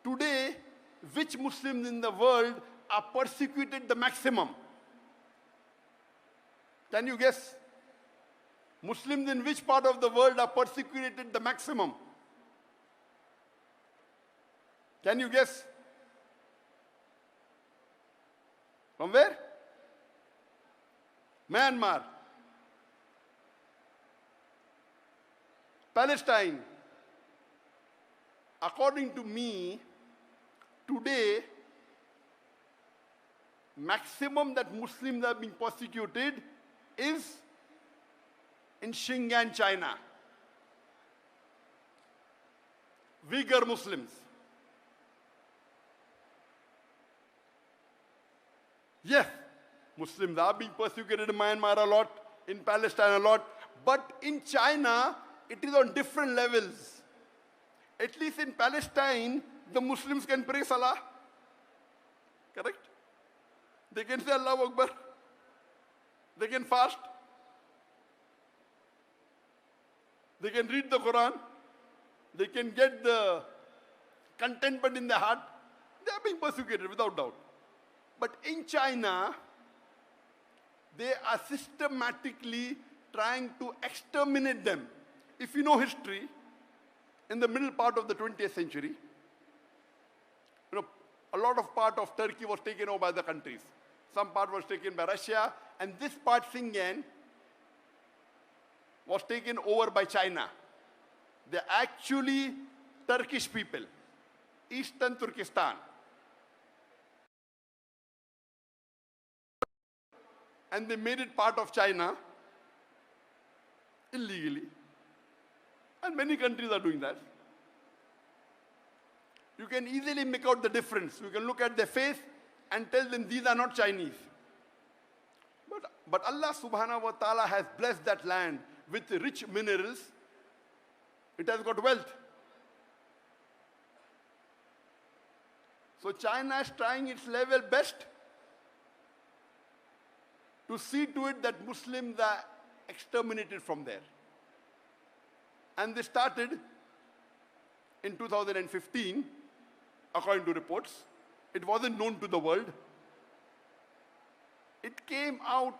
Today, which Muslims in the world are persecuted the maximum? Can you guess? Muslims in which part of the world are persecuted the maximum? Can you guess? From where? Myanmar. Palestine. According to me, today, maximum that Muslims are being persecuted is in Xinjiang, China. Uyghur Muslims. Yes, Muslims are being persecuted in Myanmar a lot, in Palestine a lot, but in China, it is on different levels. At least in Palestine, the Muslims can pray Salah. Correct? They can say Allahu Akbar. They can fast. They can read the Quran. They can get the contentment in their heart. They are being persecuted without doubt. But in China, they are systematically trying to exterminate them. If you know history, in the middle part of the 20th century, a lot of part of Turkey was taken over by the countries. Some part was taken by Russia, and this part, Xinjiang, was taken over by China. They're actually Turkish people, Eastern Turkestan. And they made it part of China illegally. And many countries are doing that. You can easily make out the difference. You can look at their face and tell them these are not Chinese. But Allah subhanahu wa ta'ala has blessed that land with rich minerals. It has got wealth. So China is trying its level best to see to it that Muslims are exterminated from there. And they started in 2015, according to reports. It wasn't known to the world. It came out,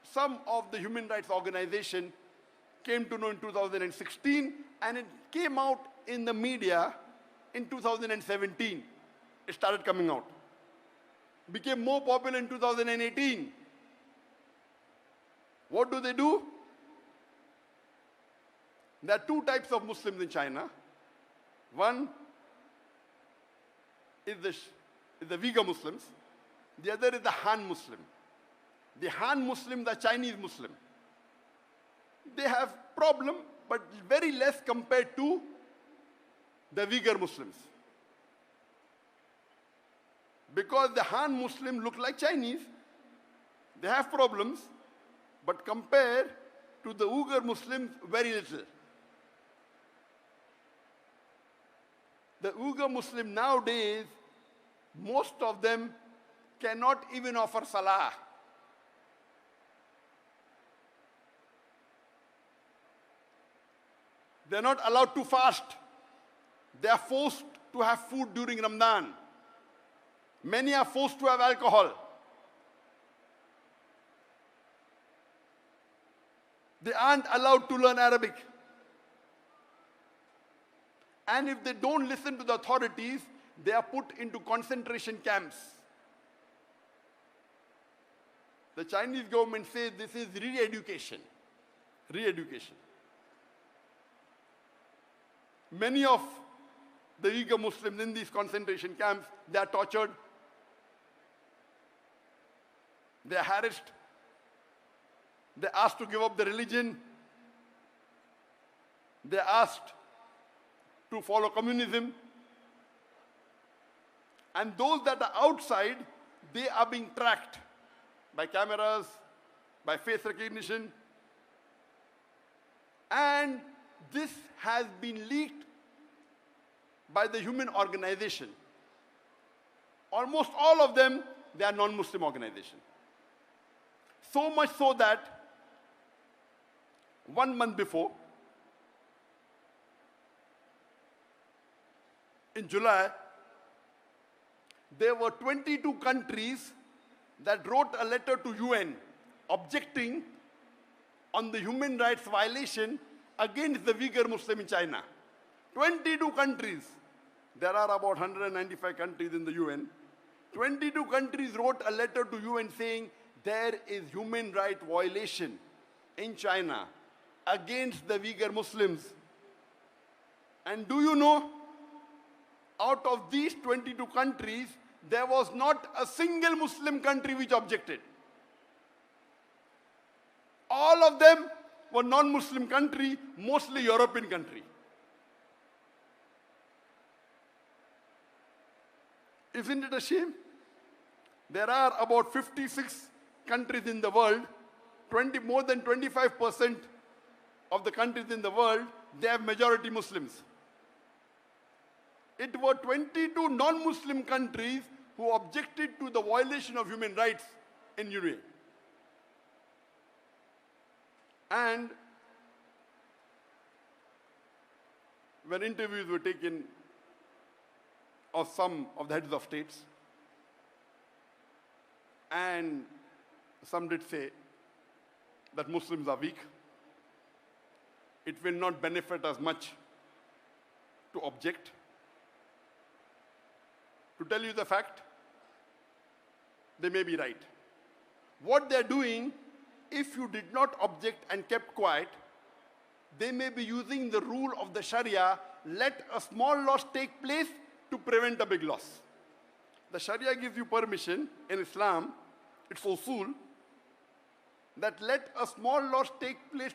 some of the human rights organization came to know in 2016, and it came out in the media in 2017. It started coming out. Became more popular in 2018. What do? There are two types of Muslims in China. One is the Uyghur Muslims. The other is the Han Muslim. The Han Muslims are Chinese Muslim. They have problem, but very less compared to the Uyghur Muslims. Because the Han Muslim look like Chinese, they have problems, but compared to the Uyghur Muslims, very little. The Uyghur Muslim nowadays, most of them cannot even offer Salah. They're not allowed to fast. They are forced to have food during Ramadan. Many are forced to have alcohol. They aren't allowed to learn Arabic. And if they don't listen to the authorities, they are put into concentration camps. The Chinese government says this is re-education. Re-education. Many of the Uyghur Muslims in these concentration camps, they are tortured. They are harassed. They are asked to give up their religion. They are asked to follow communism. And those that are outside, they are being tracked by cameras, by face recognition. And this has been leaked by the human organization. Almost all of them, they are non-Muslim organizations. So much so that 1 month before, in July, there were 22 countries that wrote a letter to UN objecting on the human rights violation against the Uyghur Muslim in China. 22 countries. There are about 195 countries in the UN. 22 countries wrote a letter to UN saying there is human rights violation in China against the Uyghur Muslims. And do you know, out of these 22 countries, there was not a single Muslim country which objected. All of them were non-Muslim country, mostly European country. Isn't it a shame? There are about 56 countries in the world, more than 25% of the countries in the world, they have majority Muslims. It were 22 non-Muslim countries who objected to the violation of human rights in UAE. And when interviews were taken of some of the heads of states, and some did say that Muslims are weak, it will not benefit us much to object. To tell you the fact, they may be right. What they're doing, if you did not object and kept quiet, they may be using the rule of the Sharia, let a small loss take place to prevent a big loss. The Sharia gives you permission in Islam, it's usul, that let a small loss take place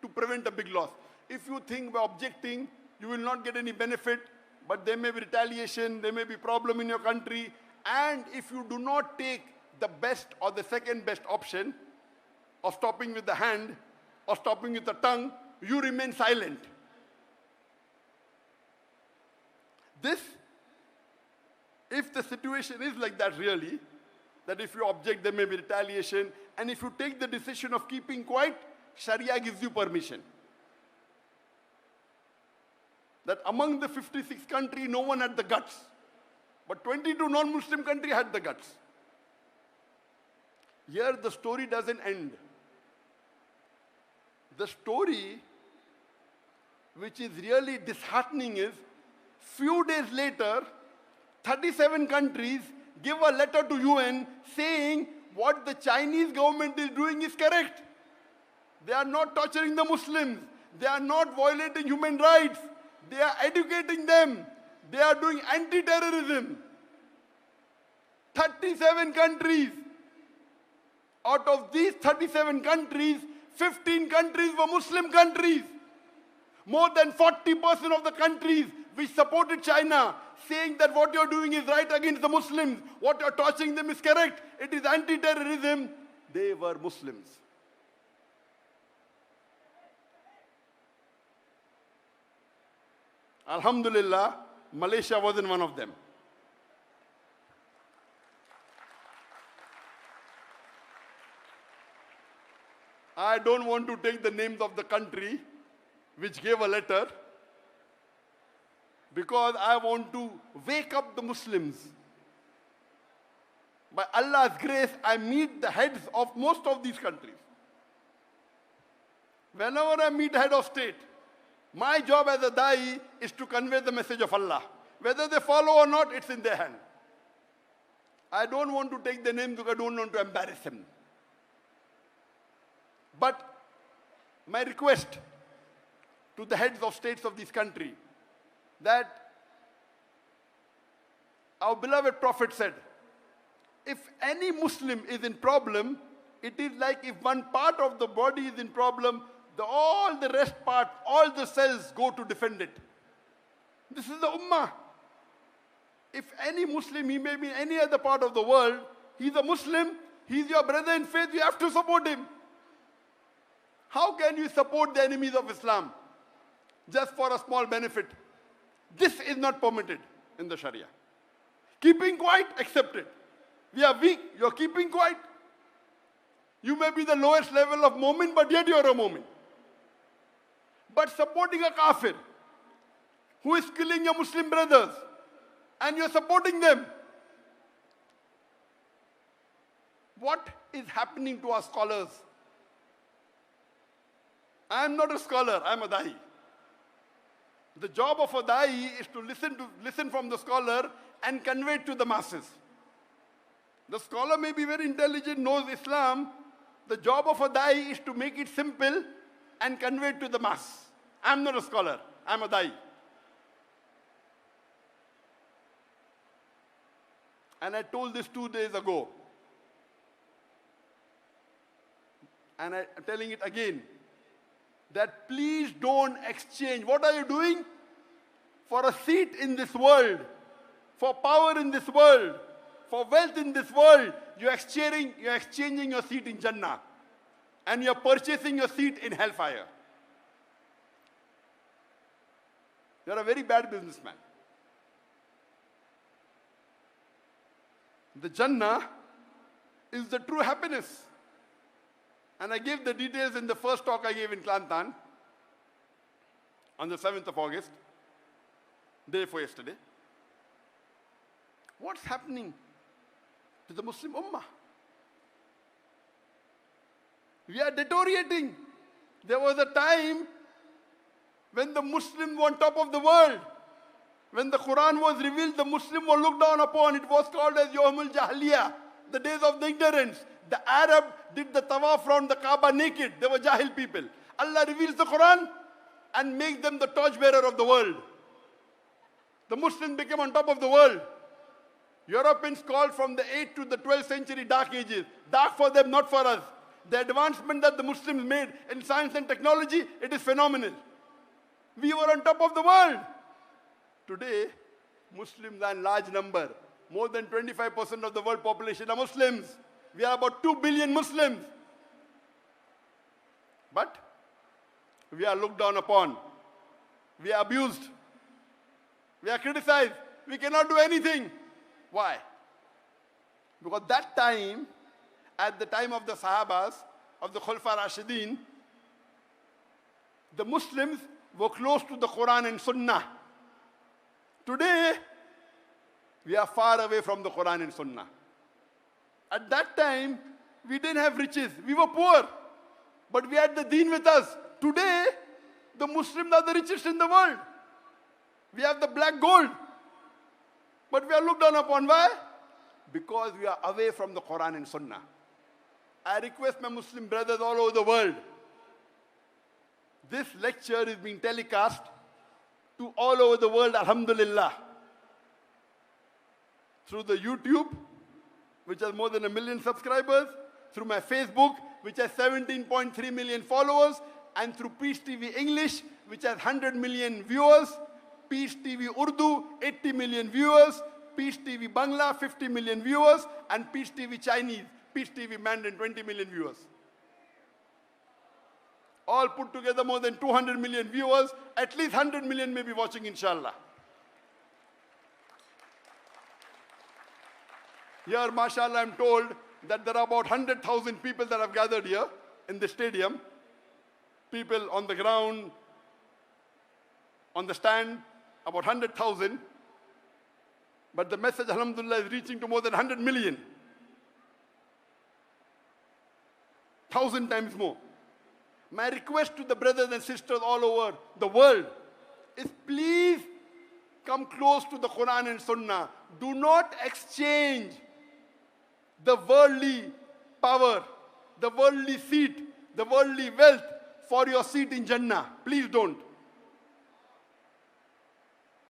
to prevent a big loss. If you think by objecting, you will not get any benefit, but there may be retaliation, there may be problem in your country, and if you do not take the best or the second best option of stopping with the hand or stopping with the tongue, you remain silent. This, if the situation is like that really, that if you object there may be retaliation, and if you take the decision of keeping quiet, Sharia gives you permission. That among the 56 countries, no one had the guts. But 22 non-Muslim countries had the guts. Here the story doesn't end. The story which is really disheartening is, few days later, 37 countries give a letter to UN saying what the Chinese government is doing is correct. They are not torturing the Muslims. They are not violating human rights. They are educating them. They are doing anti-terrorism. 37 countries. Out of these 37 countries, 15 countries were Muslim countries. More than 40% of the countries which supported China, saying that what you're doing is right against the Muslims, what you're torturing them is correct, it is anti-terrorism, they were Muslims. Alhamdulillah, Malaysia wasn't one of them. I don't want to take the names of the country which gave a letter, because I want to wake up the Muslims. By Allah's grace, I meet the heads of most of these countries. Whenever I meet head of state, my job as a da'i is to convey the message of Allah. Whether they follow or not, it's in their hand. I don't want to take the names because I don't want to embarrass them. But my request to the heads of states of this country, that our beloved Prophet said, if any Muslim is in problem, it is like if one part of the body is in problem, all the rest part, all the cells go to defend it. This is the Ummah. If any Muslim, he may be in any other part of the world, he's a Muslim, he's your brother in faith, you have to support him. How can you support the enemies of Islam just for a small benefit? This is not permitted in the Sharia. Keeping quiet, accepted. We are weak, you're keeping quiet. You may be the lowest level of moment, but yet you're a moment. But supporting a kafir who is killing your Muslim brothers, and you're supporting them, what is happening to our scholars? I am not a scholar, I am a da'i. The job of a da'i is to listen from the scholar and convey it to the masses. The scholar may be very intelligent, knows Islam. The job of a da'i is to make it simple and convey it to the mass. I am not a scholar, I am a da'i. And I told this 2 days ago. And I'm telling it again. That please don't exchange. What are you doing? For a seat in this world, for power in this world, for wealth in this world, you're exchanging your seat in Jannah. And you're purchasing your seat in hellfire. You're a very bad businessman. The Jannah is the true happiness. And I gave the details in the first talk I gave in Kelantan on the 7th of August, day before yesterday. What's happening to the Muslim Ummah? We are deteriorating. There was a time when the Muslims were on top of the world. When the Quran was revealed, the Muslims were looked down upon. It was called as Yawmul Jahiliyyah, the days of the ignorance. The Arab did the tawaf around the Kaaba naked. They were Jahil people. Allah reveals the Quran and makes them the torchbearer of the world. The Muslims became on top of the world. Europeans called from the 8th to the 12th century dark ages. Dark for them, not for us. The advancement that the Muslims made in science and technology, it is phenomenal. We were on top of the world. Today, Muslims are in large number. More than 25% of the world population are Muslims. We are about 2 billion Muslims. But we are looked down upon. We are abused. We are criticized. We cannot do anything. Why? Because that time, at the time of the Sahabas, of the Khulafa Rashidin, the Muslims were close to the Quran and Sunnah. Today, we are far away from the Quran and Sunnah. At that time, we didn't have riches. We were poor. But we had the deen with us. Today, the Muslims are the richest in the world. We have the black gold. But we are looked down upon. Why? Because we are away from the Quran and Sunnah. I request my Muslim brothers all over the world. This lecture is being telecast to all over the world, alhamdulillah. Through the YouTube, which has more than 1 million subscribers, through my Facebook, which has 17.3 million followers, and through Peace TV English, which has 100 million viewers, Peace TV Urdu, 80 million viewers, Peace TV Bangla, 50 million viewers, and Peace TV Chinese, Peace TV Mandarin, 20 million viewers. All put together more than 200 million viewers, at least 100 million may be watching, inshallah. Here, mashallah, I'm told that there are about 100,000 people that have gathered here in the stadium. People on the ground, on the stand, about 100,000. But the message, alhamdulillah, is reaching to more than 100 million. 1,000 times more. My request to the brothers and sisters all over the world is please come close to the Quran and Sunnah. Do not exchange the worldly power, the worldly seat, the worldly wealth for your seat in Jannah. Please don't.